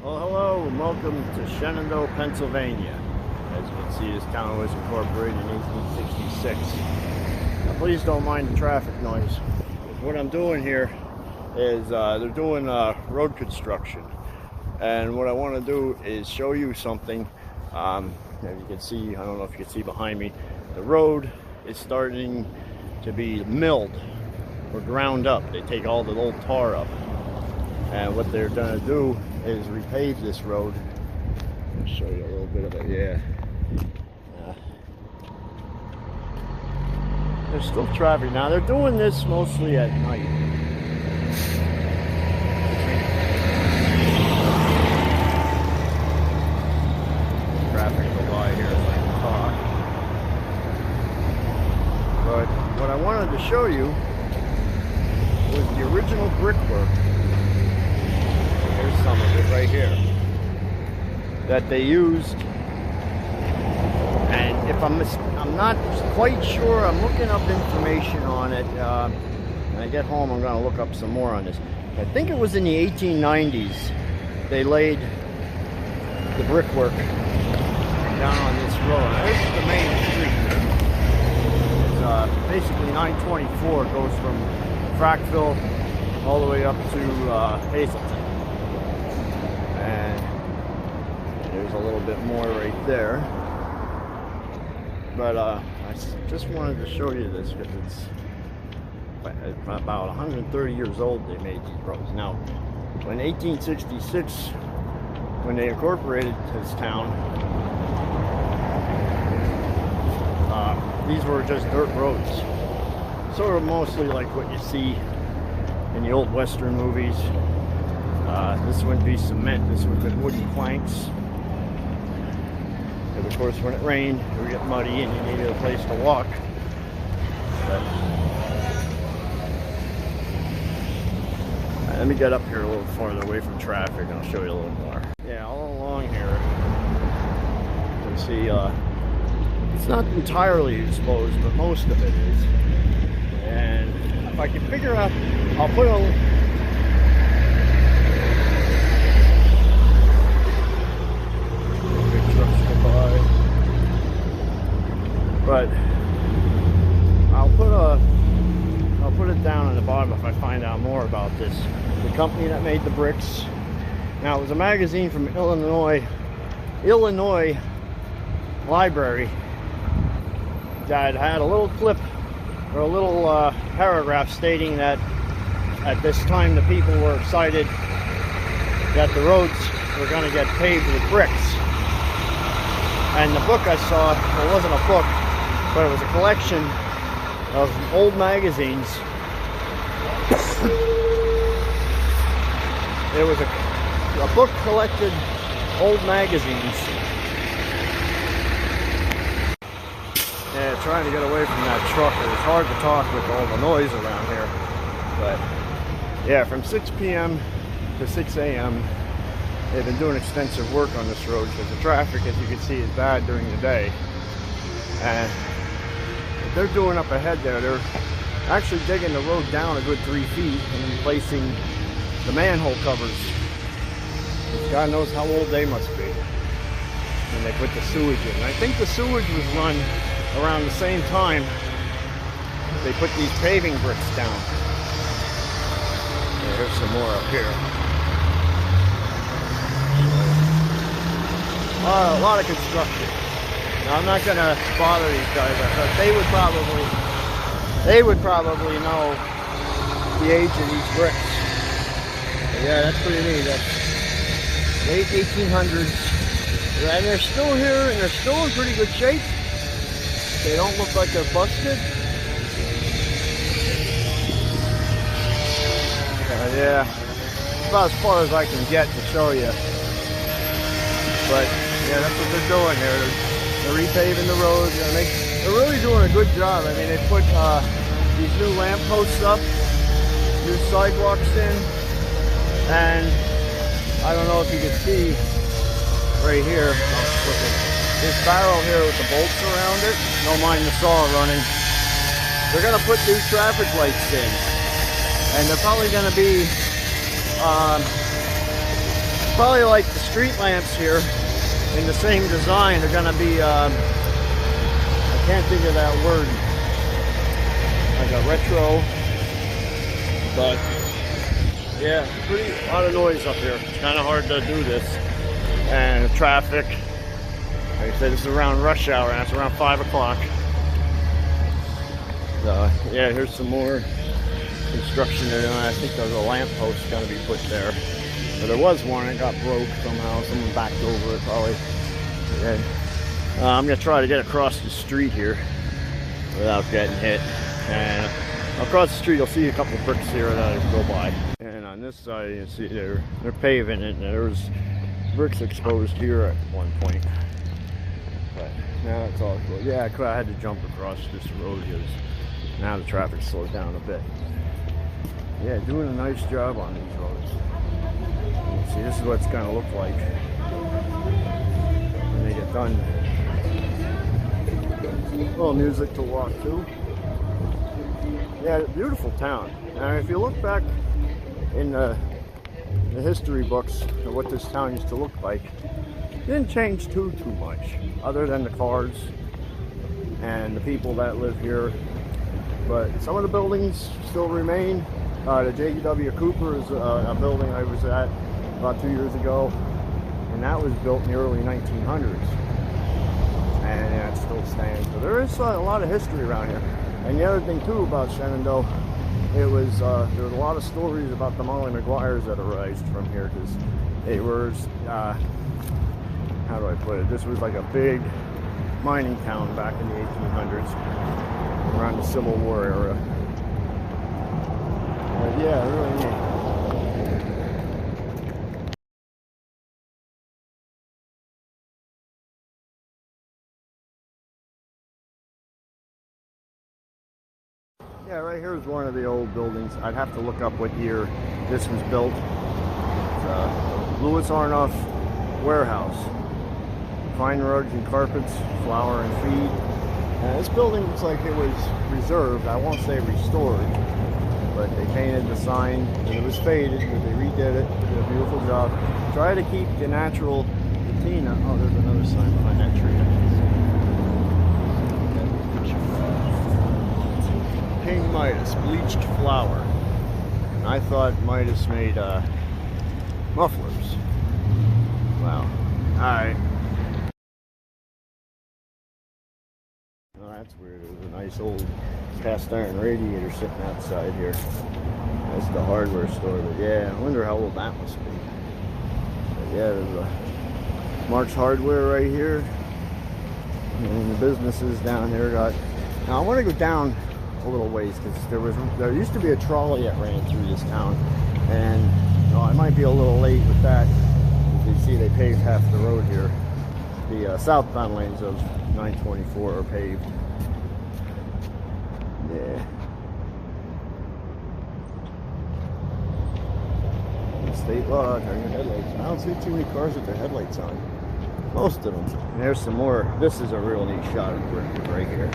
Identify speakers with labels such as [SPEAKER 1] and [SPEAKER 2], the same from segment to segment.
[SPEAKER 1] Well, hello and welcome to Shenandoah, Pennsylvania. As you can see, this town was incorporated in 1866. Now, please don't mind the traffic noise. What I'm doing here is they're doing road construction. And what I want to do is show you something. As you can see, I don't know if you can see behind me, the road is starting to be milled or ground up. They take all the old tar up. And what they're going to do is repave this road. I'll show you a little bit of it. There's still traffic now. They're doing this mostly at night. Traffic will by here as I talk. But what I wanted to show you was the original brickwork. Here's some of it right here that they used, and if I'm not quite sure, I'm looking up information on it. When I get home, I'm going to look up some more on this. I think it was in the 1890s they laid the brickwork down on this road. Now, this is the main street. It's basically 924. It goes from Frackville all the way up to Hazleton. And there's a little bit more right there. But I just wanted to show you this because it's about 130 years old they made these roads. Now, in 1866, when they incorporated this town, these were just dirt roads. Sort of mostly like what you see in the old Western movies. This would be cement, this would be wooden planks. And of course, when it rained, it would get muddy and you needed a place to walk. But, let me get up here a little farther away from traffic and I'll show you a little more. Yeah, all along here, you can see it's not entirely exposed, but most of it is. And if I can figure out, I'll put a but I'll put it down on the bottom if I find out more about this. The company that made the bricks. Now, it was a magazine from Illinois Library that had a little clip or a little paragraph stating that at this time the people were excited that the roads were going to get paved with bricks. And the book I saw, well, it wasn't a book, but it was a collection of old magazines. It was a book collected old magazines. Yeah, trying to get away from that truck. It was hard to talk with all the noise around here. But yeah, from 6 p.m. to 6 a.m. they've been doing extensive work on this road because the traffic, as you can see, is bad during the day. And what they're doing up ahead there, they're actually digging the road down a good 3 feet and replacing the manhole covers. God knows how old they must be when they put the sewage in. I think the sewage was run around the same time they put these paving bricks down. Yeah, here's some more up here. A lot of construction. Now, I'm not going to bother these guys. But they would probably know the age of these bricks. But yeah, that's pretty neat. That's late 1800s, and they're still here, and they're still in pretty good shape. They don't look like they're busted. Yeah, about as far as I can get to show you. But yeah, that's what they're doing here. They're repaving the roads. They're really doing a good job. I mean, they put these new lamp posts up, new sidewalks in, and I don't know if you can see right here. This barrel here with the bolts around it. Don't mind the saw running. They're going to put new traffic lights in, and they're probably going to be probably like the street lamps here in the same design. They're gonna be, I can't think of that word, like a retro, but yeah, pretty lot of noise up here. It's kind of hard to do this, and the traffic. Like I said, this is around rush hour, and it's around 5 o'clock. So yeah, here's some more construction there. I think there's a lamp post gonna be put there. But there was one, it got broke somehow. Someone backed over it probably. Yeah. I'm gonna try to get across the street here without getting hit. And across the street, you'll see a couple of bricks here that I go by. And on this side, you see they're paving it, and there's bricks exposed here at one point. But now it's all cool. Yeah, I had to jump across this road because now the traffic slowed down a bit. Yeah, doing a nice job on these roads. See, this is what it's gonna look like when they get done. A little music to walk to. Yeah, beautiful town. Now, if you look back in the history books of what this town used to look like, it didn't change too much, other than the cars and the people that live here. But some of the buildings still remain. The J.W. Cooper is a building I was at about 2 years ago, and that was built in the early 1900s, and yeah, it still stands. So there is a lot of history around here. And the other thing too about Shenandoah, there was a lot of stories about the Molly Maguires that arose from here, because it was how do I put it, this was like a big mining town back in the 1800s, around the Civil War era. But yeah, really neat. Yeah, right here is one of the old buildings. I'd have to look up what year this was built. It's Louis Arnoff Warehouse. Fine rugs and carpets, flour and feed. This building looks like it was reserved. I won't say restored, but they painted the sign, and it was faded, but they redid it. Did a beautiful job. Try to keep the natural patina. Oh, there's another sign behind that tree. King Midas, bleached flour. And I thought Midas made mufflers. Wow. Alright. Oh, that's weird. There's a nice old cast iron radiator sitting outside here. That's the hardware store. But yeah, I wonder how old that must be. But yeah, there's a Mark's Hardware right here. And the businesses down here got... Now I want to go down a little ways, because there used to be a trolley that ran through this town, and I might be a little late with that. As you see, they paved half the road here. The southbound lanes of 924 are paved. Yeah. State law, turn your headlights. I don't see too many cars with their headlights on. Most of them. And there's some more. This is a real neat shot of brick right here.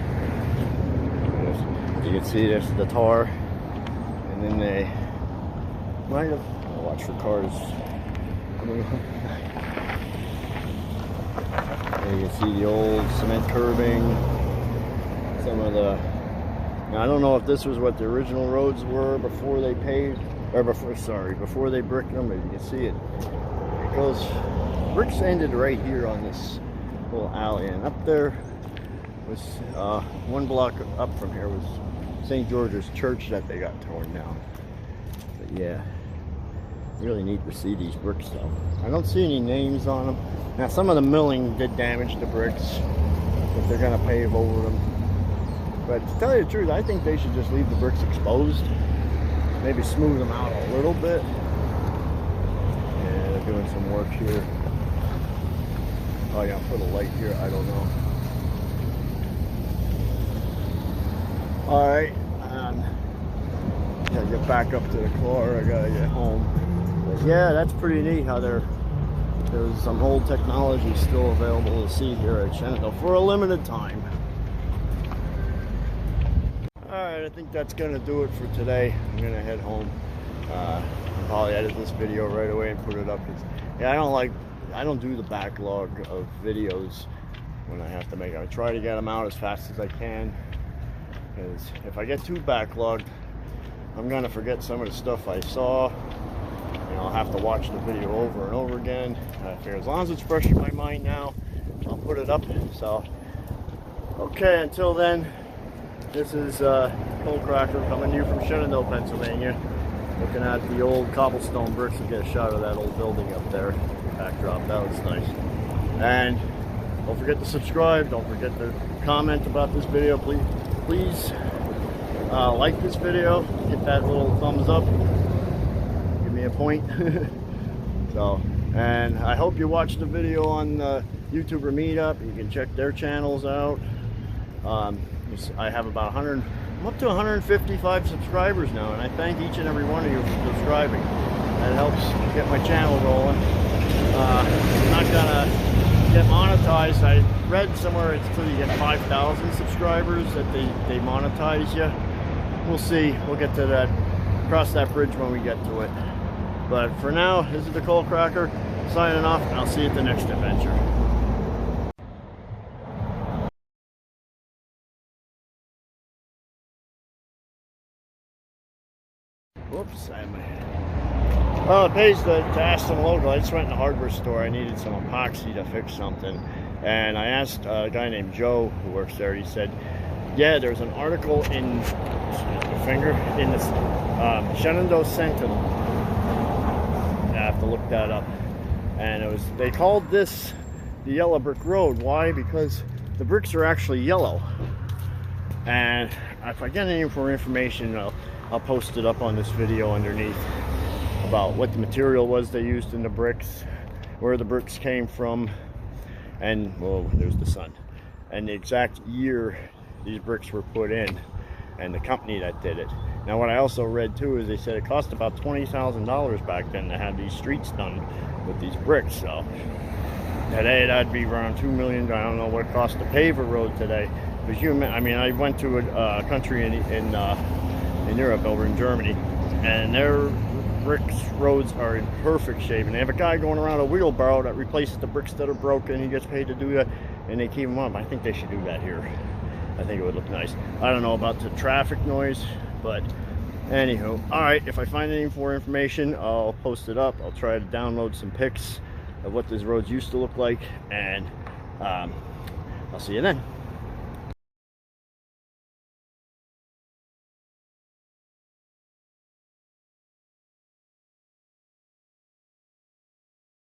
[SPEAKER 1] You can see there's the tar, and then they might have, watch for cars. And you can see the old cement curbing, some of the, now I don't know if this was what the original roads were before they paved, or before they bricked them, but you can see it. It goes, bricks ended right here on this little alley, and up there was, one block up from here was St. George's Church that they got torn down. But yeah, really neat to see these bricks though. I don't see any names on them. Now some of the milling did damage the bricks, but they're gonna pave over them. But to tell you the truth, I think they should just leave the bricks exposed. Maybe smooth them out a little bit. Yeah, they're doing some work here. Oh yeah, put a light here, I don't know. Alright, gotta get back up to the car, I gotta get home. But yeah, that's pretty neat how there's some old technology still available to see here at Chendo for a limited time. Alright, I think that's gonna do it for today. I'm gonna head home. I'll probably edit this video right away and put it up. Yeah, I don't do the backlog of videos when I have to make them. I try to get them out as fast as I can, because if I get too backlogged, I'm gonna forget some of the stuff I saw, and I'll have to watch the video over and over again. I figure as long as it's fresh in my mind now, I'll put it up. So, okay, until then, this is Cold Cracker coming to you from Shenandoah, Pennsylvania. Looking at the old cobblestone bricks to get a shot of that old building up there. Backdrop, that looks nice. And don't forget to subscribe. Don't forget to comment about this video. Please like this video. Hit that little thumbs up. Give me a point. So, and I hope you watched the video on YouTuber Meetup. You can check their channels out. I have about I'm up to 155 subscribers now, and I thank each and every one of you for subscribing. That helps get my channel rolling. I'm not gonna get monetized. I read somewhere it's until you get 5,000 subscribers that they monetize you. We'll see. We'll get to that, cross that bridge when we get to it. But for now, this is the Cold Cracker signing off, and I'll see you at the next adventure. Whoops, well, it pays to ask some local. I just went in the hardware store. I needed some epoxy to fix something, and I asked a guy named Joe who works there. He said, yeah, there's an article in the Shenandoah Sentinel. I have to look that up. And they called this the Yellow Brick Road. Why? Because the bricks are actually yellow. And if I get any more information, I'll post it up on this video underneath about what the material was they used in the bricks, where the bricks came from, and, well, there's the sun, and the exact year these bricks were put in, and the company that did it. Now, what I also read too is they said it cost about $20,000 back then to have these streets done with these bricks. So today that'd be around $2 million. I don't know what it costs to pave a road today. Because I mean, I went to a country in Europe, over in Germany, and their bricks roads are in perfect shape, and they have a guy going around a wheelbarrow that replaces the bricks that are broken. He gets paid to do that, and they keep them up. I think they should do that here. I think it would look nice. I don't know about the traffic noise, but anywho, all right, if I find any more information, I'll post it up. I'll try to download some pics of what these roads used to look like, and I'll see you then.